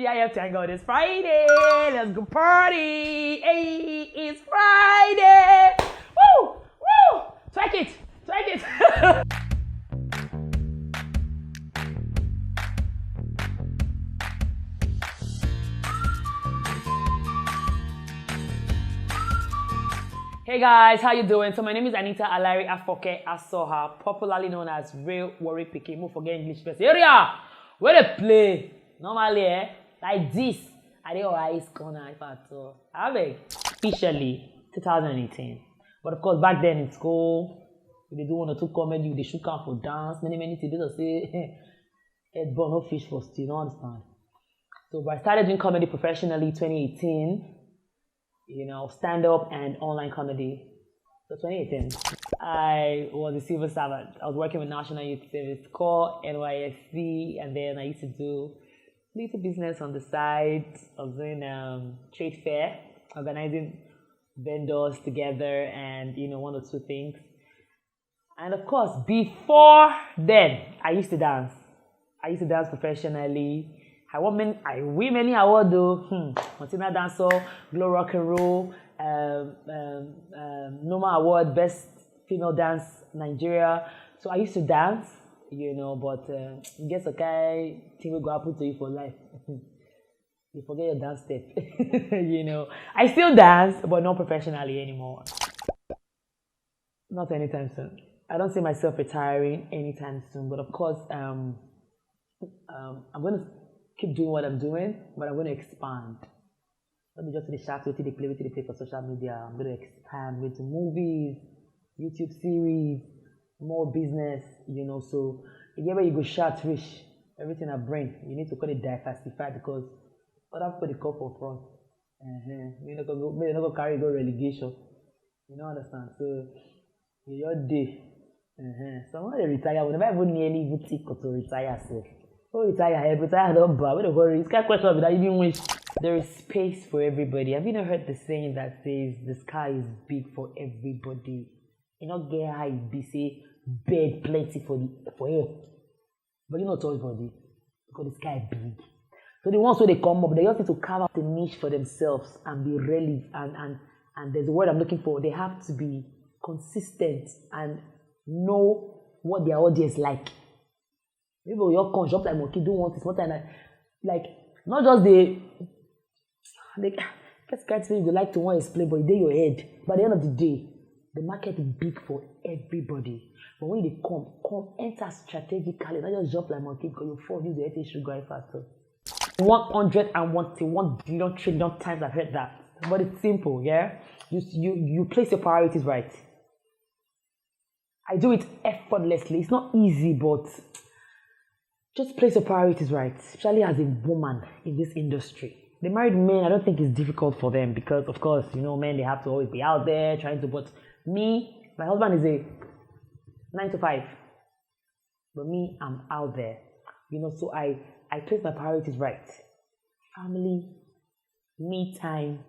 GIF, thank God it's Friday. Let's go party. Hey, it's Friday. Woo! Woo! Twerk it. Twerk it. Hey guys, how you doing? So my name is Anita Alari Afoke Asoha, popularly known as Real Warri Pikin. Don't forget English first. Area, where they play normally, like this. I did Oarhi's corner if I told. I beg. Officially 2018, but of course back then in school, they do 1 or 2 comedy, they shoot out for dance, many things. They just say, head burn, no fish for still. You don't understand? So, but I started doing comedy professionally 2018. You know, stand-up and online comedy. So 2018, I was a civil servant. I was working with National Youth Service Corps, NYSC, and then I used to do little business on the side. I was doing trade fair, organizing vendors together, and 1 or 2 things. And of course, before then, I used to dance. I used to dance professionally. I win many awards though. Martina Dancer, Glow Rock and Roll, Noma Award, Best Female Dance Nigeria. So I used to dance, but guess a guy thing will go happen to you for life. You forget your dance step. I still dance, but not professionally anymore. Not anytime soon. I don't see myself retiring anytime soon, but of course, I'm going to keep doing what I'm doing, but I'm going to expand. Let me just see the shots, what they play for social media. I'm going to expand into movies, YouTube series, more business, So, where you go shots rich, everything I bring, you need to call it diversify because other people they call for front. You're not going to carry go relegation. You don't understand? So, your day. Someone they retire, whenever I even nearly even take to retire, so. Oh, retire, don't bother. Don't worry. It's kind of question that you didn't wish. There is space for everybody. Have you not heard the saying that says the sky is big for everybody? You not get high, be say bed plenty for air, but you not everybody because the sky is big. So the ones who they come up, they just need to carve out a niche for themselves and be relevant. And there's a word I'm looking for. They have to be consistent and know what their audience like. Maybe you're con shop like monkey do want it, like not just the first criteria you like to want to explain, but it's in your head. By the end of the day, the market is big for everybody. But when they come enter strategically, not just jump like monkey because you fall use the head issue going faster. 101 billion trillion times I've heard that, but it's simple, yeah. You place your priorities right. I do it effortlessly. It's not easy, but just place your priorities right, especially as a woman in this industry. The married men, I don't think it's difficult for them because, of course, men, they have to always be out there trying to, but me, my husband is a 9 to 5, but me, I'm out there, so I place my priorities right. Family, me time,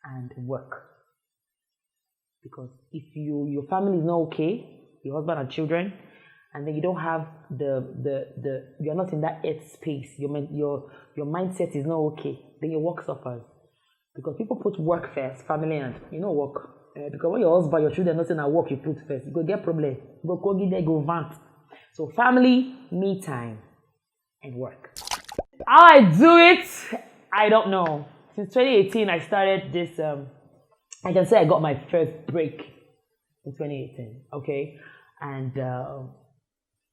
and work. Because if your family is not okay, your husband and children, and then you don't have you're not in that earth space, your mindset is not okay, then your work suffers. Because people put work first, family and work. Because when your husband, your children, nothing at work you put first, you go get problem. You go kogi there, go vent. So family, me time, and work. How I do it, I don't know. Since 2018, I started this. I can say I got my first break in 2018. Okay, and.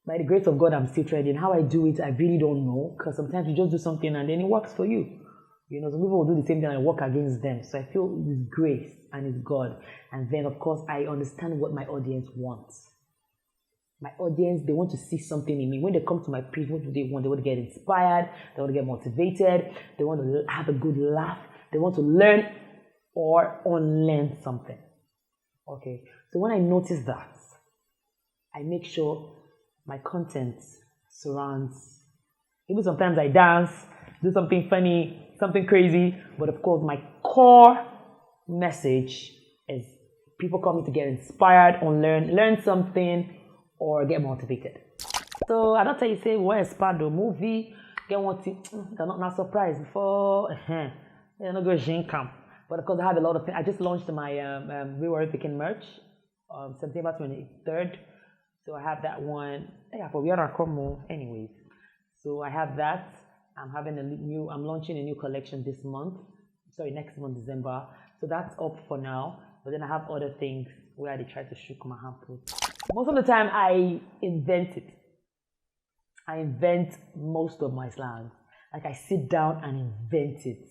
By the grace of God, I'm still trading. How I do it, I really don't know. Because sometimes you just do something and then it works for you. Some people will do the same thing and work against them. So I feel it's grace and it's God. And then, of course, I understand what my audience wants. My audience, they want to see something in me. When they come to my page, what do they want? They want to get inspired. They want to get motivated. They want to have a good laugh. They want to learn or unlearn something. Okay. So when I notice that, I make sure my content surrounds. Even sometimes I dance, do something funny, something crazy, but of course my core message is people coming to get inspired or learn something or get motivated. So I don't tell you say what inspired the movie, get one thing, they're not surprised before, they're not going to camp. But of course, I have a lot of things. I just launched my Warri Pikin merch on September 23rd. So I have that one. Yeah, for where I come anyways. So I have that. I'm launching a new collection this month. Sorry, next month, December. So that's up for now. But then I have other things where they try to shook my hand put. Most of the time, I invent it. I invent most of my slang. Like I sit down and invent it,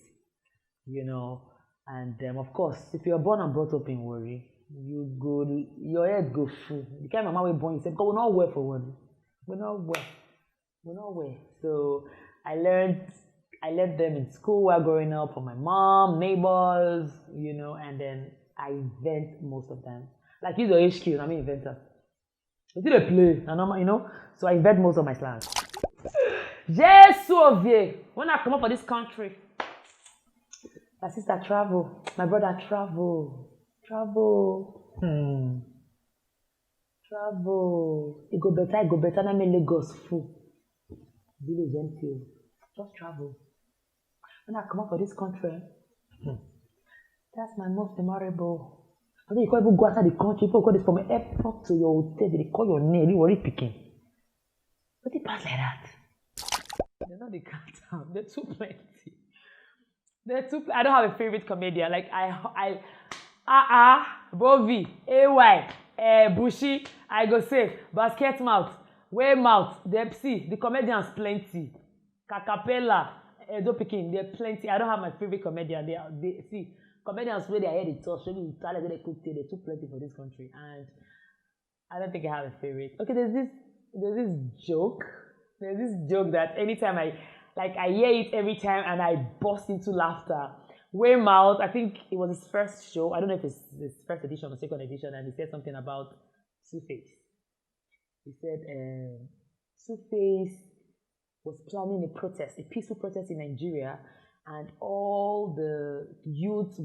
And of course, if you're born and brought up in Warri, your head go full. The kind of mama we born, you say, "But we're not well for Warri. We're not well." So I learned them in school while growing up from my mom, neighbors, and then I invent most of them. Like use your HQ, I'm an inventor. I did a play, So I invent most of my slangs. Jesus, when I come up for this country, my sister travel, my brother travel. It go better, na me Lagos full. Village empty. Just travel. When I come up for this country, that's my most memorable. I think you can't even go outside the country. People call this from an airport to your hotel. They call your name. Warri Pikin. But they pass like that. They're not the count down. They're too plenty. I don't have a favorite comedian. Like Bovi, AY, Bushi, I go say, Basket Mouth, Way Mouth, the comedians plenty. Kakapela, Edo Pikin, they're plenty. I don't have my favorite comedian. They comedians where they are the talk, showing the talent they could take, they're too plenty for this country. And I don't think I have a favorite. Okay, there's this joke. There's this joke that anytime I hear it every time and I burst into laughter. Way Mouth, I think it was his first show. I don't know if it's his first edition or second edition, and he said something about Two-Face. He said Two-Face was planning a peaceful protest in Nigeria, and all the youths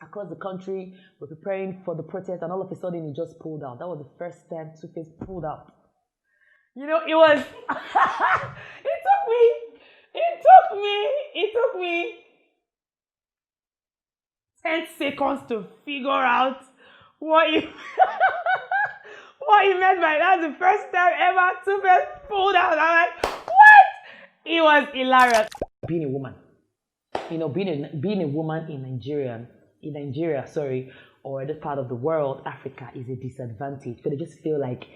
across the country were preparing for the protest, and all of a sudden he just pulled out. That was the first time Two-Face pulled out. It was it took me 10 seconds to figure out what he meant by that. That's the first time ever Two-Face pulled out. I'm like, what? It was hilarious. Being a woman, being a woman in Nigeria, or this part of the world, Africa, is a disadvantage. But I just feel like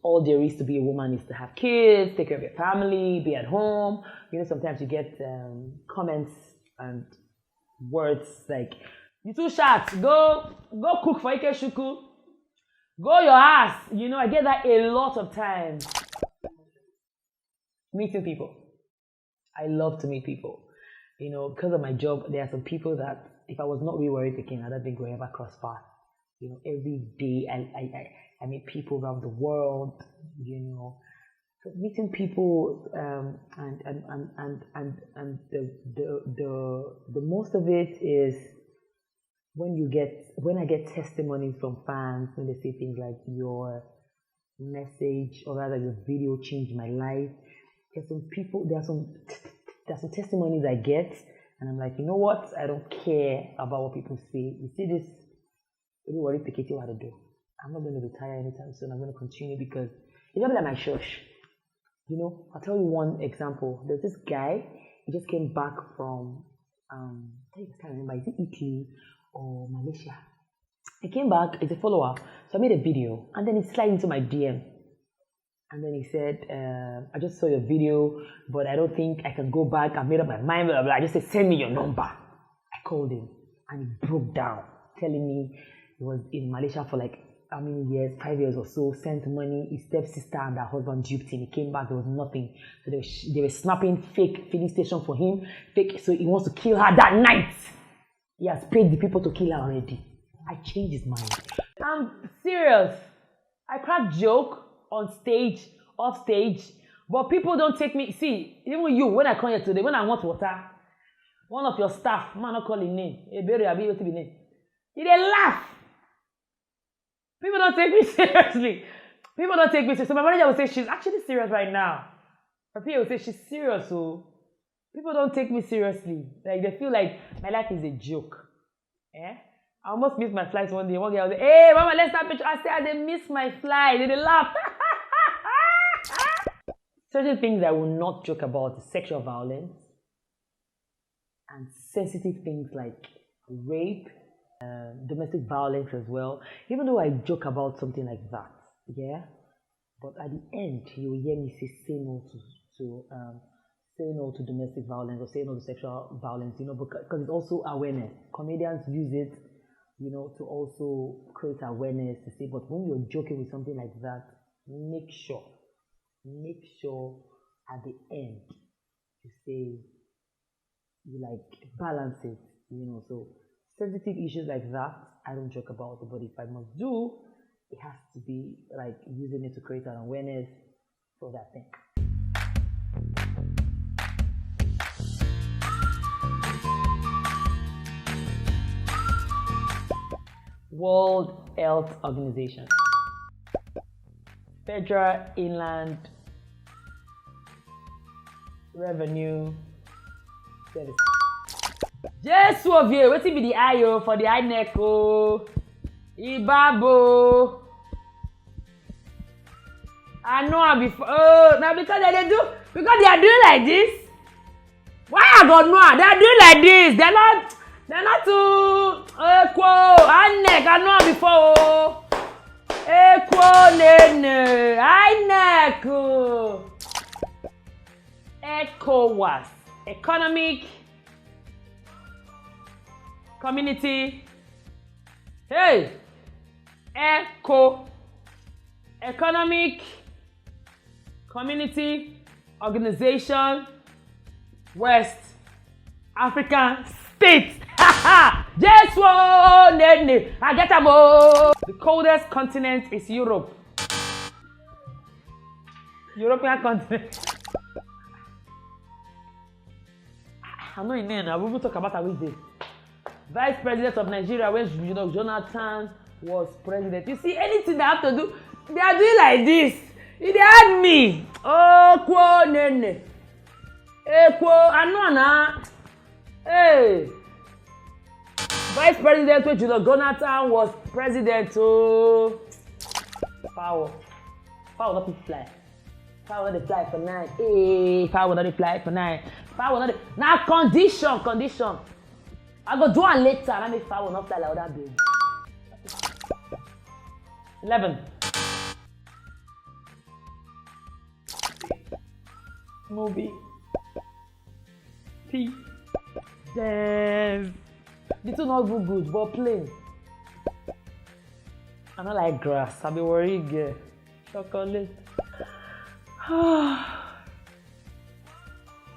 all there is to be a woman is to have kids, take care of your family, be at home. Sometimes you get comments and words like, "You too short, go cook for Ike Shuku, go your ass." I get that a lot of times. Meeting people. I love to meet people. Because of my job, there are some people that if I was not with Warri Pikin, I don't think we'll ever cross paths. Every day I meet people around the world, So meeting people and the most of it is when I get testimonies from fans when they say things like, "Your message or rather your video changed my life." There are some testimonies I get, and I'm like, you know what? I don't care about what people say. You see this, Warri Pikin, what to do. I'm not going to retire anytime soon. I'm going to continue because it's not like my church. I'll tell you one example. There's this guy. He just came back from I can't remember. Is it Italy or Malaysia? He came back. He's a follower. So I made a video, and then he slid into my DM. And then he said, "I just saw your video, but I don't think I can go back. I made up my mind, blah, blah, blah." I just said, "Send me your number." I called him, and he broke down, telling me he was in Malaysia for like how many years, 5 years or so, sent money. His stepsister and her husband duped him. He came back, there was nothing. So they were snapping fake filling station for him. So he wants to kill her that night. He has paid the people to kill her already. I changed his mind. I'm serious. I crack joke on stage, off stage, but people don't take me. See, even you, when I come here today, when I want water, one of your staff, man, not call his name, they laugh. People don't take me seriously. People don't take me serious. So my manager will say she's actually serious right now. My PA will say she's serious, so people don't take me seriously. Like they feel like my life is a joke. Eh? I almost missed my flight one day. One girl was like, "Hey, mama, let's start picture." I said, "I didn't miss my flight." They laughed. Certain things I will not joke about is sexual violence and sensitive things like rape, domestic violence as well. Even though I joke about something like that, yeah. But at the end, you will hear me say no to say no to domestic violence or say no to sexual violence. Because it's also awareness. Comedians use it, to also create awareness to say. But when you're joking with something like that, make sure at the end you say you balance it. So sensitive issues like that, I don't joke about it. But if I must do, it has to be using it to create an awareness for that thing. World Health Organization, Federal Inland Revenue Service. Just of you, what be the IO for the INECO? Ibabo. I know I before. Oh, now because they are doing like this. Why I got no? They are doing like this. They're not too equal. I know before. Equal nene. INECO. ECOWAS. Economic Community. Hey. Economic Community Organization West African States. Just one nene. I get them all. The coldest continent is Europe. European continent. I know in name. I will talk about it with Vice President of Nigeria when Jonathan was president. You see, anything they have to do, they are doing like this. They had me. Oh, quo nene. Hey, quo, I know na. Hey. Vice President when Jonathan was president. Oh. Power not fly. Power not fly for 9. Hey, power not fly for 9. Power not. Now condition. I go do it later and I make power not fly like other baby. 11. Movie. P. Dance. The two not good, but plain. I don't like grass. I be worried, girl. Chocolate.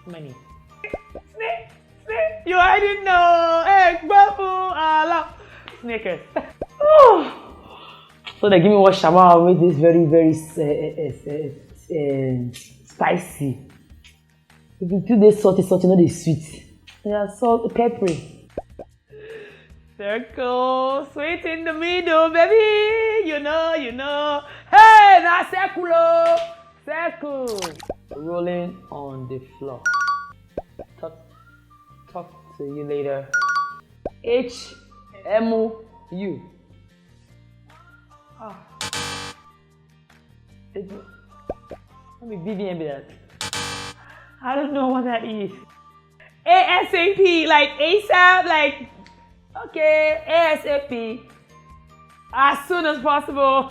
Money. Snake. You I didn't know. Egg, bubble, Allah. Sneakers. So they give me what shawarma with this very, very spicy. If you do this salty, not the sweet. Yeah, salt, peppery. Circle, sweet in the middle, baby. You know. Hey, now circle. Rolling on the floor. Talk to you later. HMU. Let me BBM that. I don't know what that is. ASAP, like ASAP, like okay, ASAP. As soon as possible.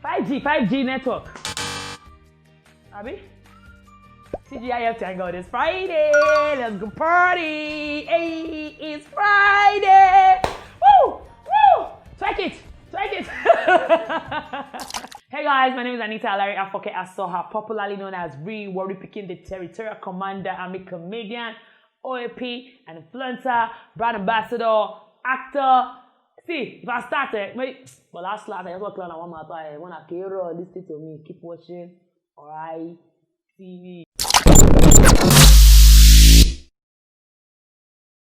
5G network. Abi? TGIF Tango, it's Friday. Let's go party. Hey, it's Friday. Woo! Twerk it. Hey guys, my name is Anita Larry Afoke Asoha, popularly known as Warri Pikin, the territorial commander. I'm a comedian, OAP, an influencer, brand ambassador, actor. See, if I started, but last I just want to learn one more time. When I care, listen to me, keep watching. Oarhi TV.